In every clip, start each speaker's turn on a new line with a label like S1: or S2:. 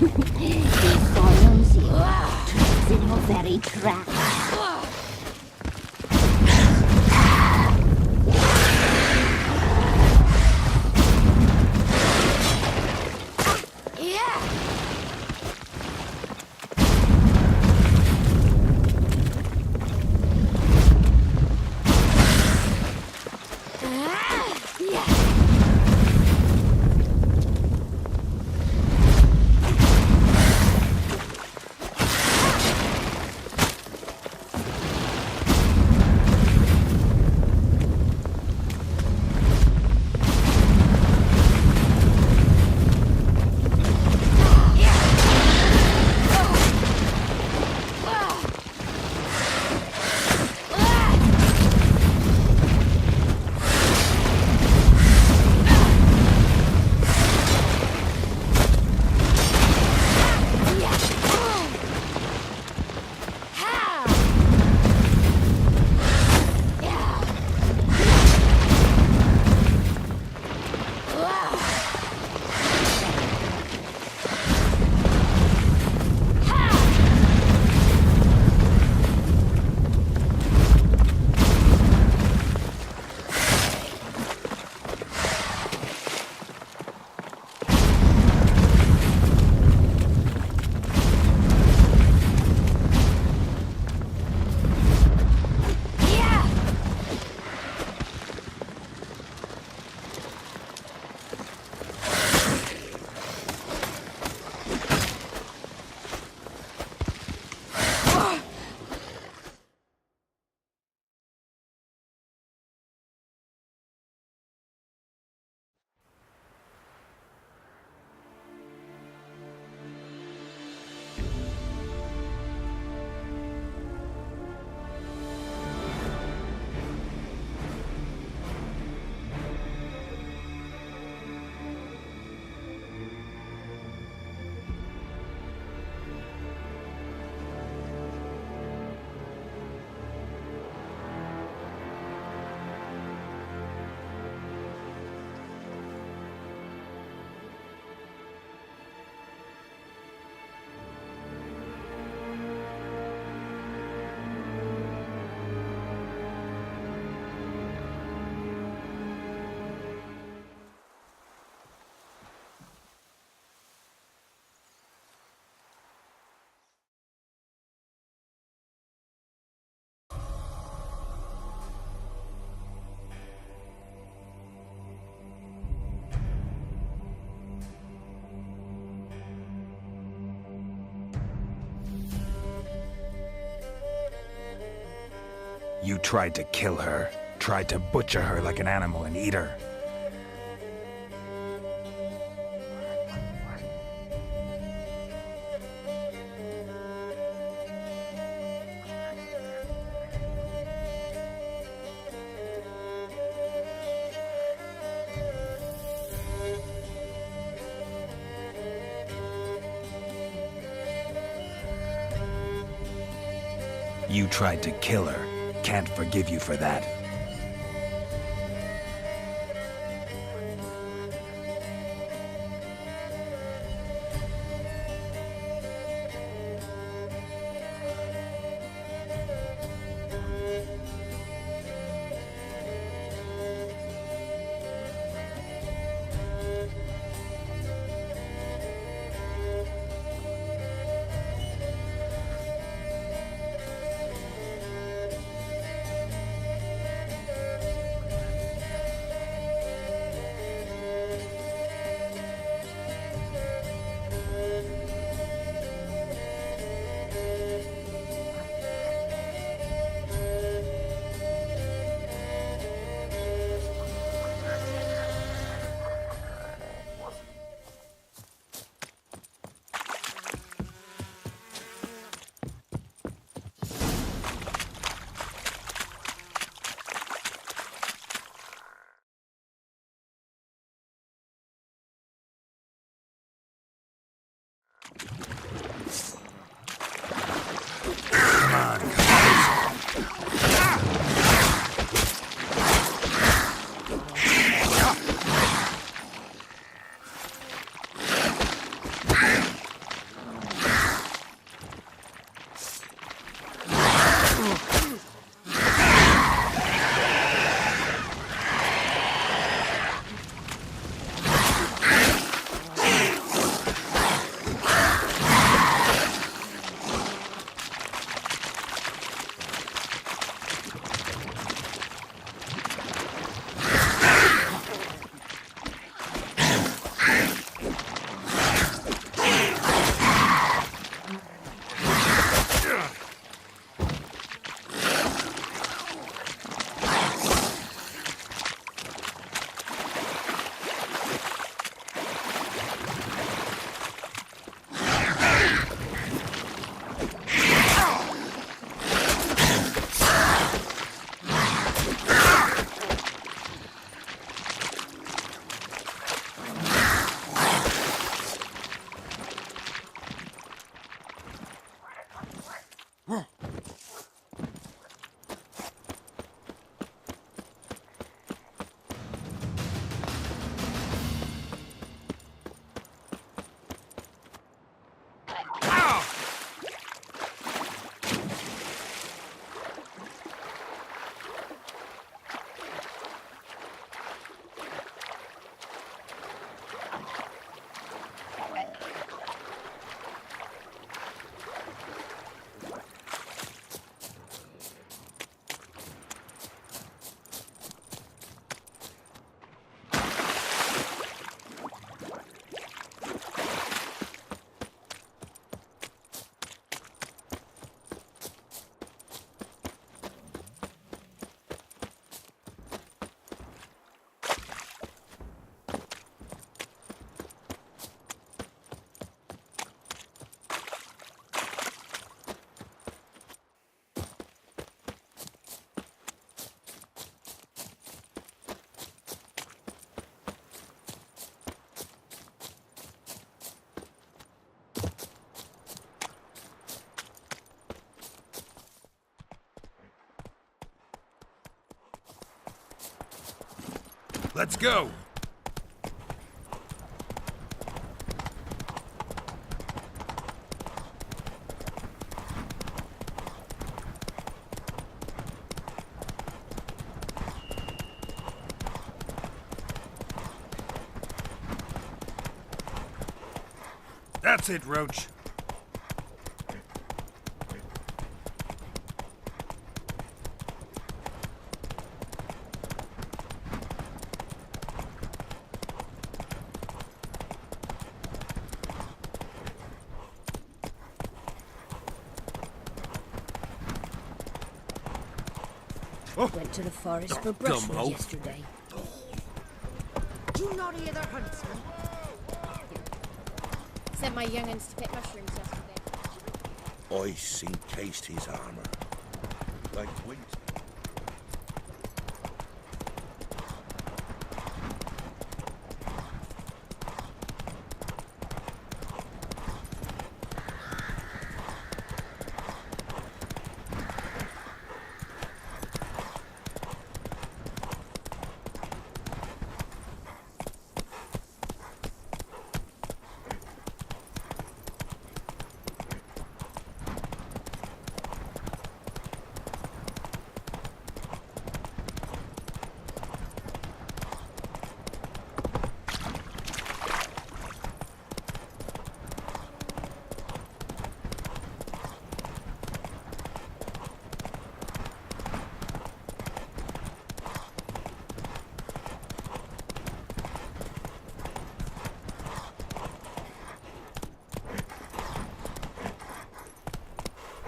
S1: He follows you, traps in your very tracks.
S2: You tried to kill her, tried to butcher her like an animal and eat her. You tried to kill her. Can't forgive you for that. Let's go! That's it, Roach.
S1: Went to the forest for brushwood yesterday.
S3: Do you not hear the huntsman?
S4: Sent my young'uns to pick mushrooms yesterday.
S5: Ice encased his armor. Like wings.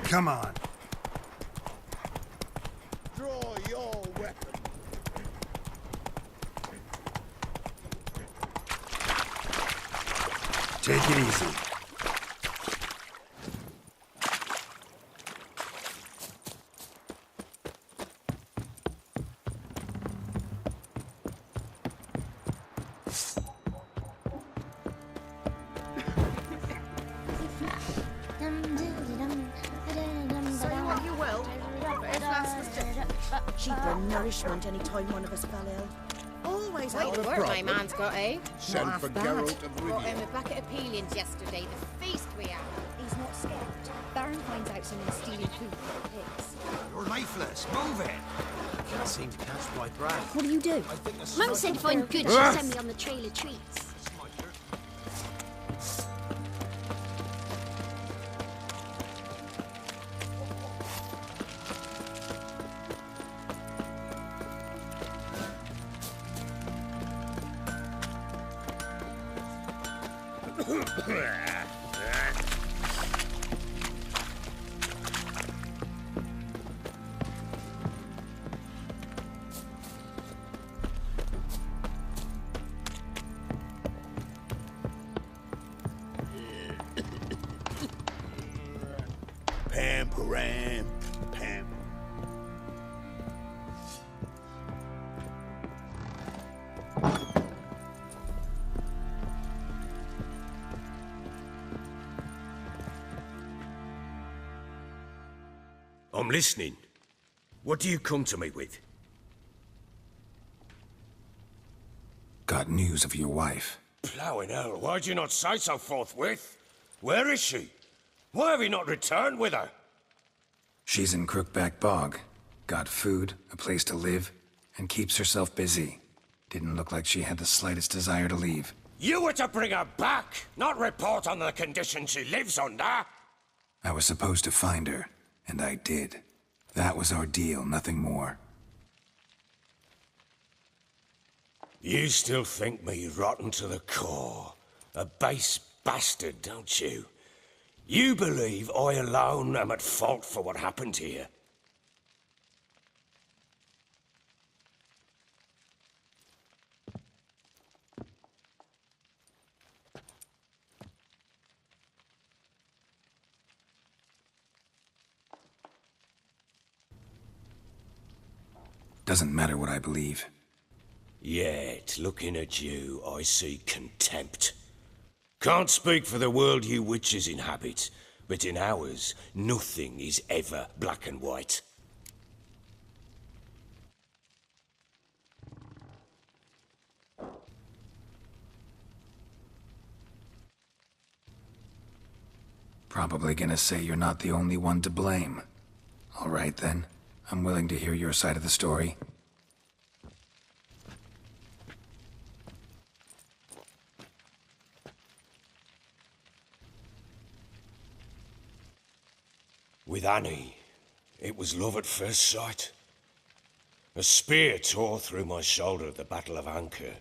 S2: Come on.
S5: Draw your weapon.
S2: Take it easy.
S3: Cheaper nourishment any time one of us fell ill. Always
S4: Wait,
S3: out
S4: the
S3: of
S4: work my man's got, eh?
S5: Send
S3: half
S5: for
S3: bad.
S5: Geralt of
S4: Brought him
S5: Rivia.
S4: a bucket of peelings yesterday, the feast we had.
S1: He's not scared. Baron finds out someone's stealing food from the pigs.
S2: You're lifeless. Move it.
S6: Can't seem to catch my breath.
S1: What do you do?
S6: I think the
S1: Mum
S6: smoke-
S1: said if I'm good, she'll send me on the trail of treats.
S5: Pam, param, pam.
S7: I'm listening. What do you come to me with?
S2: Got news of your wife.
S7: Plowing hell, why'd you not say so forthwith? Where is she? Why have you not returned with her?
S2: She's in Crookback Bog. Got food, a place to live, and keeps herself busy. Didn't look like she had the slightest desire to leave.
S7: You were to bring her back, not report on the condition she lives under.
S2: I was supposed to find her, and I did. That was our deal, nothing more.
S7: You still think me rotten to the core. A base bastard, don't you? You believe I alone am at fault for what happened here.
S2: Doesn't matter what I believe.
S7: Yet, looking at you, I see contempt. Can't speak for the world you witches inhabit, but in ours, nothing is ever black and white.
S2: Probably gonna say you're not the only one to blame. All right then. I'm willing to hear your side of the story.
S7: With Annie, it was love at first sight. A spear tore through my shoulder at the Battle of Anchor.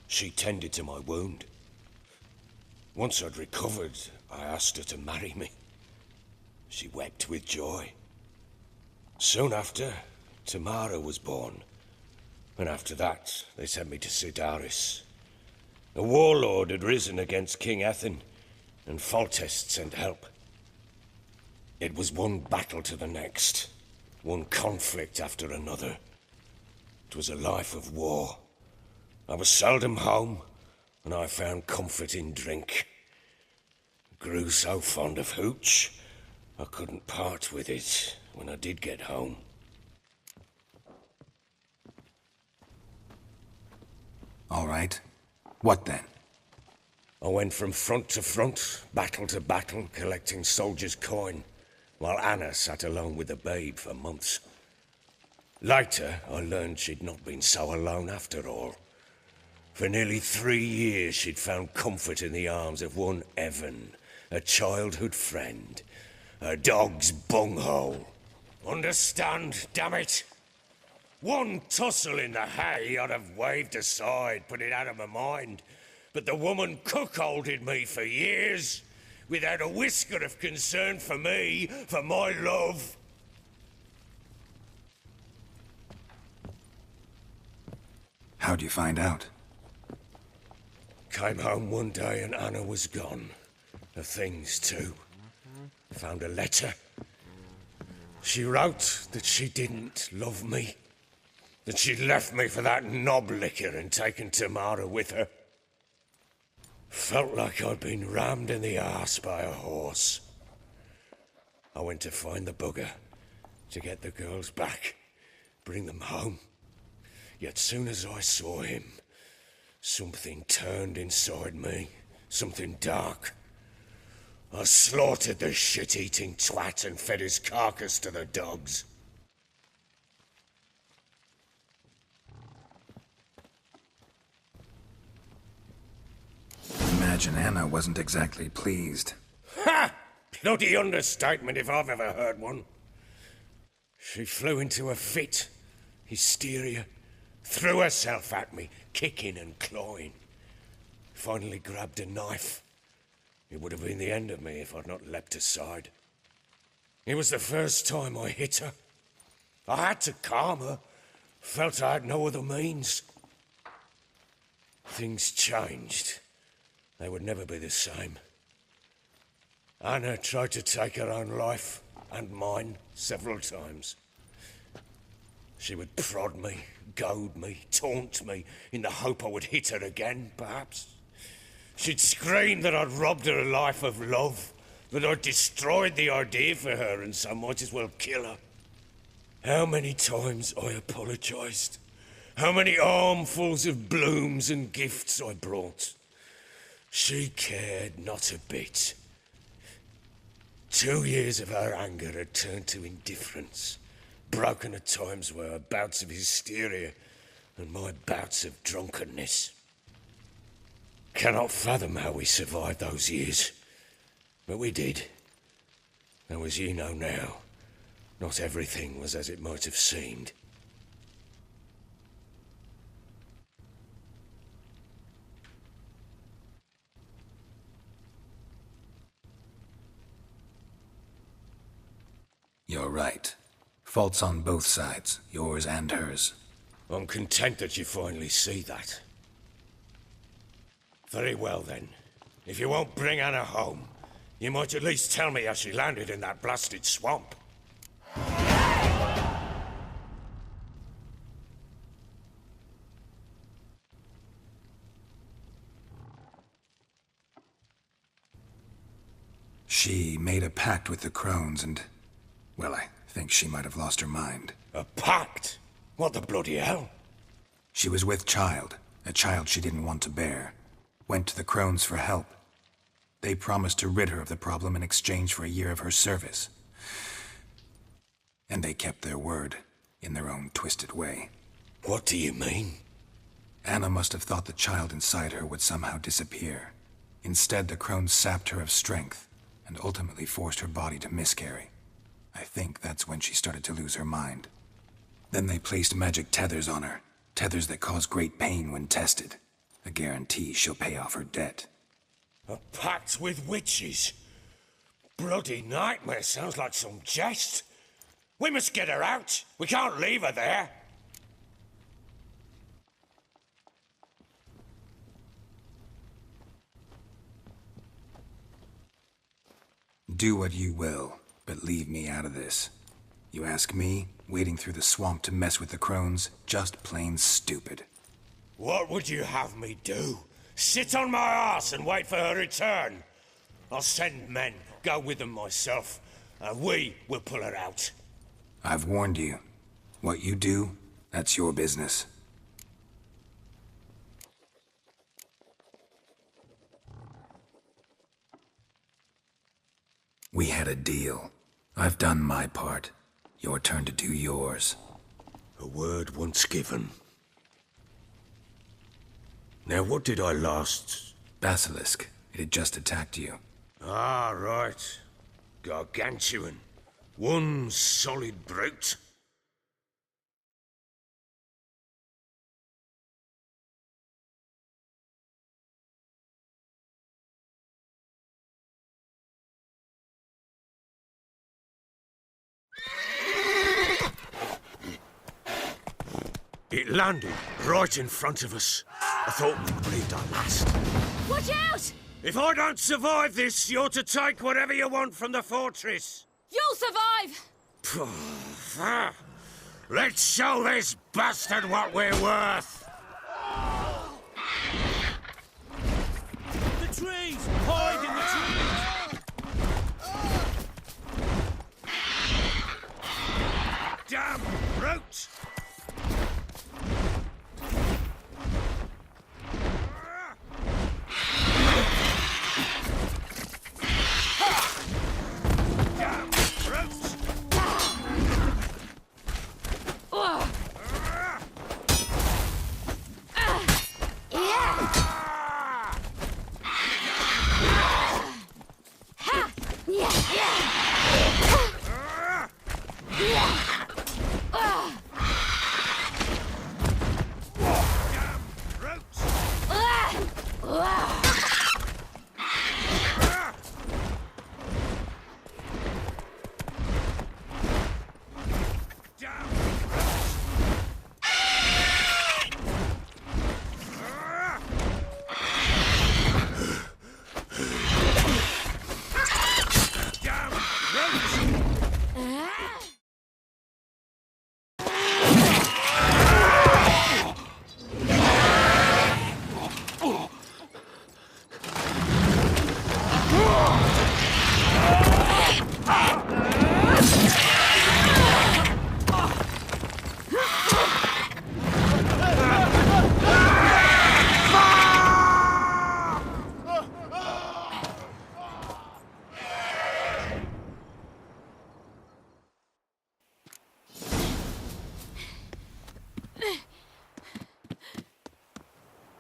S7: She tended to my wound. Once I'd recovered, I asked her to marry me. She wept with joy. Soon after, Tamara was born. And after that, they sent me to Sidaris. A warlord had risen against King Ethan, and Foltest sent help. It was one battle to the next, one conflict after another. It was a life of war. I was seldom home, and I found comfort in drink. Grew so fond of hooch, I couldn't part with it when I did get home.
S2: All right. What then?
S7: I went from front to front, battle to battle, collecting soldiers' coin, while Anna sat alone with the babe for months. Later, I learned she'd not been so alone after all. For nearly 3 years, she'd found comfort in the arms of one Evan, a childhood friend, a dog's bunghole. Understand, damn it? One tussle in the hay I'd have waved aside, put it out of my mind. But the woman cuckolded me for years, without a whisker of concern for me, for my love.
S2: How'd you find out?
S7: Came home one day and Anna was gone. Her things too. Found a letter. She wrote that she didn't love me. That she'd left me for that knob licker and taken Tamara with her. Felt like I'd been rammed in the arse by a horse. I went to find the bugger, to get the girls back, bring them home. Yet soon as I saw him, something turned inside me, something dark. I slaughtered the shit-eating twat and fed his carcass to the dogs.
S2: Imagine Anna wasn't exactly pleased.
S7: Ha! Bloody understatement if I've ever heard one. She flew into a fit, hysteria, threw herself at me, kicking and clawing. Finally grabbed a knife. It would have been the end of me if I'd not leapt aside. It was the first time I hit her. I had to calm her. Felt I had no other means. Things changed. They would never be the same. Anna tried to take her own life, and mine, several times. She would prod me, goad me, taunt me, in the hope I would hit her again, perhaps. She'd scream that I'd robbed her life of love, that I'd destroyed the idea for her, and so might as well kill her. How many times I apologized. How many armfuls of blooms and gifts I brought. She cared not a bit. 2 years of her anger had turned to indifference, broken at times by her bouts of hysteria and my bouts of drunkenness. Cannot fathom how we survived those years, but we did. Though as you know now, not everything was as it might have seemed.
S2: You're right. Faults on both sides, yours and hers.
S7: I'm content that you finally see that. Very well then. If you won't bring Anna home, you might at least tell me how she landed in that blasted swamp.
S2: She made a pact with the crones and, well, I think she might have lost her mind.
S7: A pact? What the bloody hell?
S2: She was with child, a child she didn't want to bear. Went to the crones for help. They promised to rid her of the problem in exchange for a year of her service. And they kept their word, in their own twisted way.
S7: What do you mean?
S2: Anna must have thought the child inside her would somehow disappear. Instead, the crones sapped her of strength, and ultimately forced her body to miscarry. I think that's when she started to lose her mind. Then they placed magic tethers on her, tethers that cause great pain when tested. A guarantee she'll pay off her debt.
S7: A pact with witches? Bloody nightmare, sounds like some jest. We must get her out. We can't leave her there.
S2: Do what you will, but leave me out of this. You ask me, wading through the swamp to mess with the crones, just plain stupid.
S7: What would you have me do? Sit on my arse and wait for her return? I'll send men, go with them myself, and we will pull her out.
S2: I've warned you. What you do, that's your business. We had a deal. I've done my part. Your turn to do yours.
S7: A word once given. Now, what did I last...
S2: Basilisk. It had just attacked you.
S7: Ah, right. Gargantuan. One solid brute. It landed right in front of us. I thought we'd breathed our last.
S4: Watch out!
S7: If I don't survive this, you're to take whatever you want from the fortress.
S4: You'll survive!
S7: Let's show this bastard what we're worth.
S5: The trees! Hide in the trees!
S7: Damn brute! Damn brute!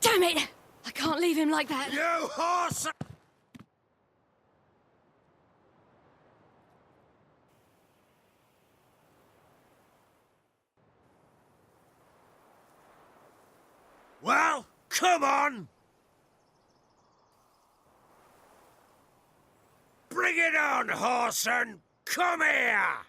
S4: Damn it! I can't leave him like that.
S7: You horse! Well, come on! Bring it on, Horson! Come here!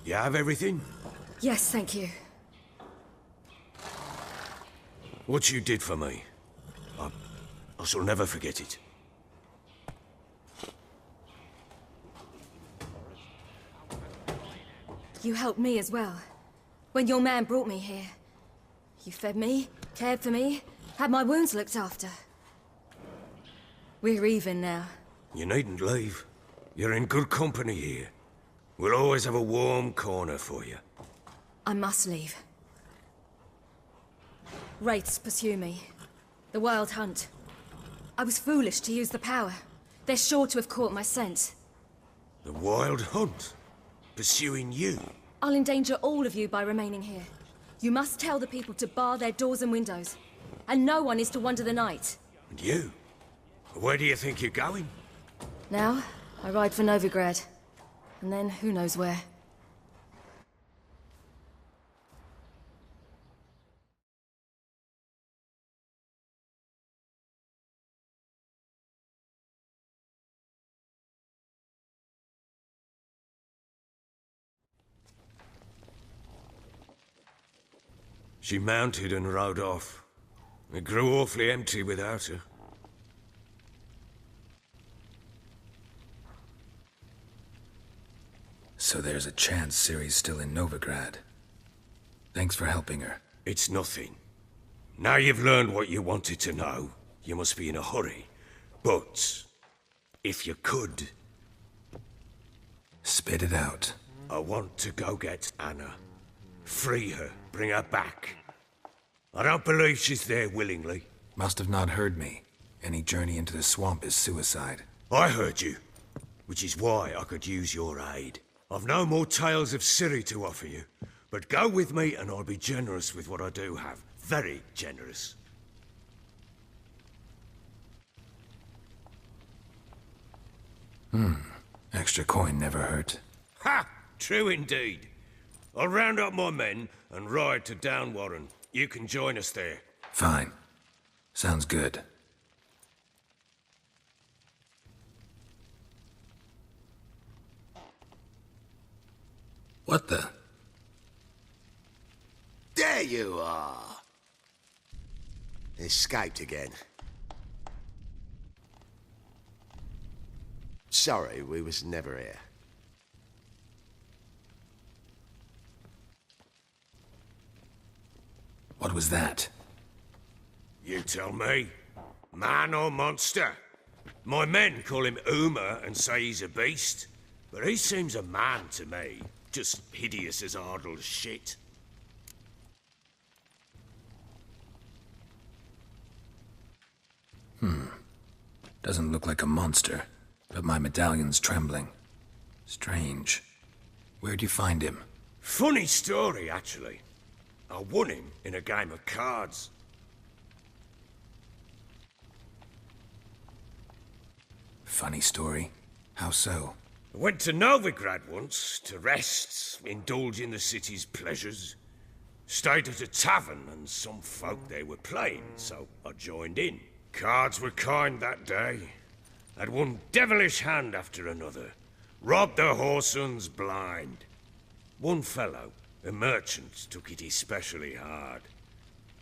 S7: You have everything?
S4: Yes, thank you.
S7: What you did for me, I shall never forget it.
S4: You helped me as well. When your man brought me here. You fed me, cared for me, had my wounds looked after. We're even now.
S7: You needn't leave. You're in good company here. We'll always have a warm corner for you.
S4: I must leave. Wraiths pursue me. The Wild Hunt. I was foolish to use the power. They're sure to have caught my scent.
S7: The Wild Hunt? Pursuing you?
S4: I'll endanger all of you by remaining here. You must tell the people to bar their doors and windows. And no one is to wander the night.
S7: And you? Where do you think you're going?
S4: Now, I ride for Novigrad. And then, who knows where.
S7: She mounted and rode off. It grew awfully empty without her.
S2: So there's a chance Ciri's still in Novigrad. Thanks for helping her.
S7: It's nothing. Now you've learned what you wanted to know, you must be in a hurry. But, if you could,
S2: Spit it out.
S7: I want to go get Anna. Free her, bring her back. I don't believe she's there willingly.
S2: Must have not heard me. Any journey into the swamp is suicide.
S7: I heard you, which is why I could use your aid. I've no more tales of Ciri to offer you, but go with me and I'll be generous with what I do have. Very generous.
S2: Extra coin never hurt.
S7: Ha! True indeed. I'll round up my men and ride to Downwarren. You can join us there.
S2: Fine. Sounds good. What the?
S6: There you are! Escaped again. Sorry, we was never here.
S2: What was that?
S7: You tell me. Man or monster? My men call him Uma and say he's a beast, but he seems a man to me. Just hideous as Ardle's shit.
S2: Doesn't look like a monster, but my medallion's trembling. Strange. Where'd you find him?
S7: Funny story, actually. I won him in a game of cards.
S2: Funny story. How so?
S7: I went to Novigrad once to rest, indulge in the city's pleasures. Stayed at a tavern and some folk there were playing, so I joined in. Cards were kind that day. Had one devilish hand after another. Robbed the whoresons blind. One fellow, a merchant, took it especially hard.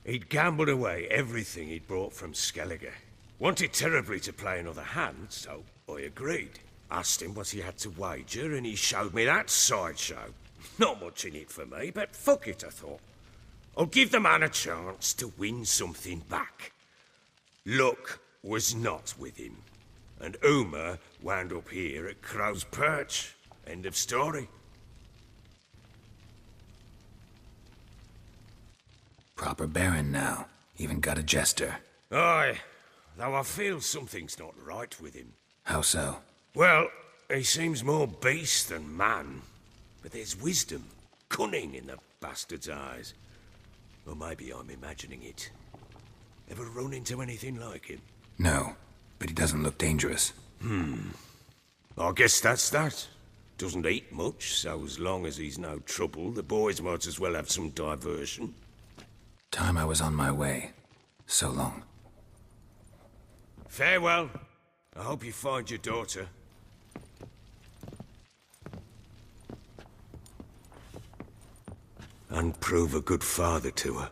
S7: He'd gambled away everything he'd brought from Skellige. Wanted terribly to play another hand, so I agreed. Asked him what he had to wager, and he showed me that sideshow. Not much in it for me, but fuck it, I thought. I'll give the man a chance to win something back. Luck was not with him, and Uma wound up here at Crow's Perch. End of story.
S2: Proper baron now. Even got a jester.
S7: Aye, though I feel something's not right with him.
S2: How so?
S7: Well, he seems more beast than man, but there's wisdom, cunning in the bastard's eyes. Or maybe I'm imagining it. Ever run into anything like him?
S2: No, but he doesn't look dangerous.
S7: I guess that's that. Doesn't eat much, so as long as he's no trouble, the boys might as well have some diversion.
S2: Time I was on my way. So long.
S7: Farewell. I hope you find your daughter. and prove a good father to her.